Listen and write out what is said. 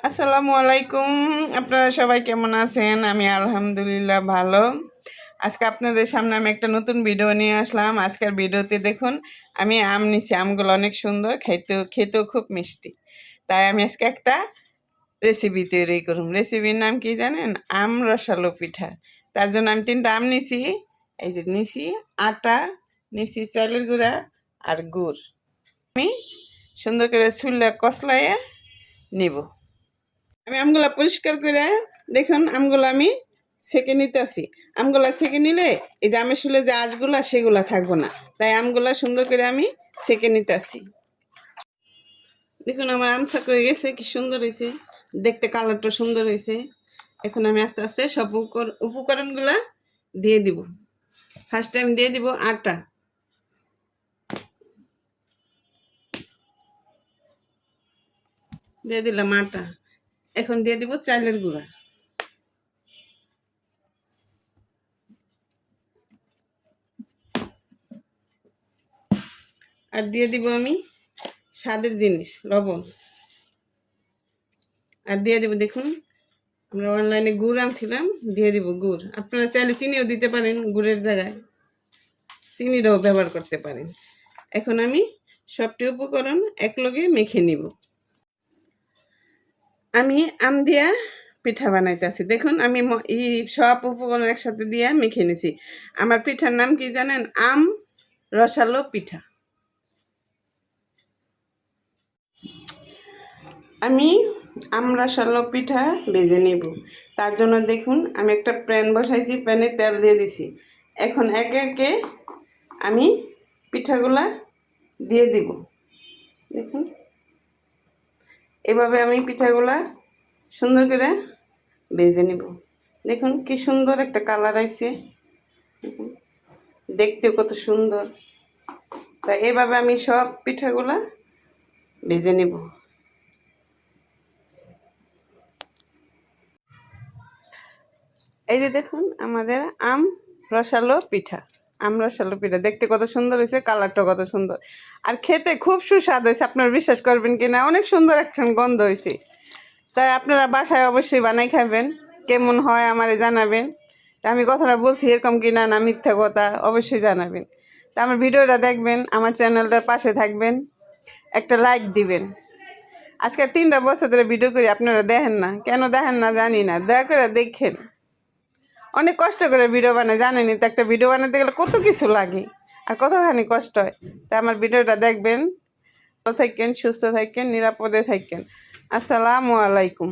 আসসালামু আলাইকুম। আপনারা সবাই কেমন আছেন? আমি আলহামদুলিল্লাহ ভালো। আজকে আপনাদের সামনে আমি একটা নতুন ভিডিও নিয়ে আসলাম। আজকের ভিডিওতে দেখুন আমি আম নিছি। আমগুলো অনেক সুন্দর, খেতেও খুব মিষ্টি। তাই আমি আজকে একটা রেসিপি তৈরি করুম। রেসিপির নাম কি জানেন? আম রসালো পিঠা। তার জন্য আমি 3টা আম নিছি। এই যে নিছি আটা, নিছি চালের গুঁড়া আর গুড়। আমি সুন্দর করে ছুলে কচলাইয়া নিব। আমি আমগুলা পরিষ্কার করে দেখুন আমগুলো আমি ছেঁকে নিতেছি। আমগুলা ছেঁকে নিলে এই যে আমের শুলে যে আঁশগুলা সেগুলা থাকবো না, তাই আমগুলা সুন্দর করে আমি ছেঁকে নিতেছি। দেখুন আমার আম ছাক হয়ে গেছে, কি সুন্দর হয়েছে দেখতে, কালারটা সুন্দর হয়েছে। এখন আমি আস্তে আস্তে সব উপকরণগুলা দিয়ে দিব। ফার্স্ট টাইম দিয়ে দিব আটা, দিয়ে দিলাম আটা। এখন দিয়ে দিব চালের গুঁড়া, আর দিয়ে দিব আমি স্বাদের জিনিস লবণ, আর দিয়ে দিব দেখুন আমরা অনলাইনে গুড় আনছিলাম, দিয়ে দিব গুড়। আপনারা চাইলে চিনিও দিতে পারেন, গুড়ের জায়গায় চিনিটাও ব্যবহার করতে পারেন। এখন আমি সবটি উপকরণ একলগে মেখে নিব। আমি আম দিয়া পিঠা বানাইতেছি। দেখুন আমি এই সব উপকরণ একসাথে দিয়ে মেখে নিছি। আমার পিঠার নাম কি জানেন? আম রসালো পিঠা। আমি আম রসালো পিঠা ভেজে নেব। তার জন্য দেখুন আমি একটা প্যান বসাইছি, প্যানে তেল দিয়ে দিছি। এখন একে একে আমি পিঠাগুলা দিয়ে দিব। দেখুন এভাবে আমি পিঠাগুলা সুন্দর করে ভেজে নিব। দেখুন কি সুন্দর একটা কালার আইছে, দেখতেও কত সুন্দর। তা এভাবে আমি সব পিঠাগুলা ভেজে নিব। এই যে দেখুন আমাদের আম রসালো পিঠা। আম রসালো পিঠা দেখতে কত সুন্দর হয়েছে, কালারটা কত সুন্দর, আর খেতে খুব সুস্বাদ হয়েছে। আপনারা বিশ্বাস করবেন কি না, অনেক সুন্দর একটা গন্ধ হয়েছে। তাই আপনারা বাসায় অবশ্যই বানাই খাবেন, কেমন হয় আমারে জানাবেন। তা আমি কথাটা বলছি এরকম কি না, না মিথ্যা কথা, অবশ্যই জানাবেন। তা আমার ভিডিওটা দেখবেন, আমার চ্যানেলটার পাশে থাকবেন, একটা লাইক দিবেন। আজকে 3টা বছর ধরে ভিডিও করি, আপনারা দেখেন না কেন, দেখেন না জানি না, দয়া করে দেখেন। অনেক কষ্ট করে ভিডিও বানায়, জানেনি তো একটা ভিডিও বানাতে গেলে কত কিছু লাগে আর কতখানি কষ্ট হয়। তা আমার ভিডিওটা দেখবেন। ভালো থাকেন, সুস্থ থাকেন, নিরাপদে থাকেন। আসসালামু আলাইকুম।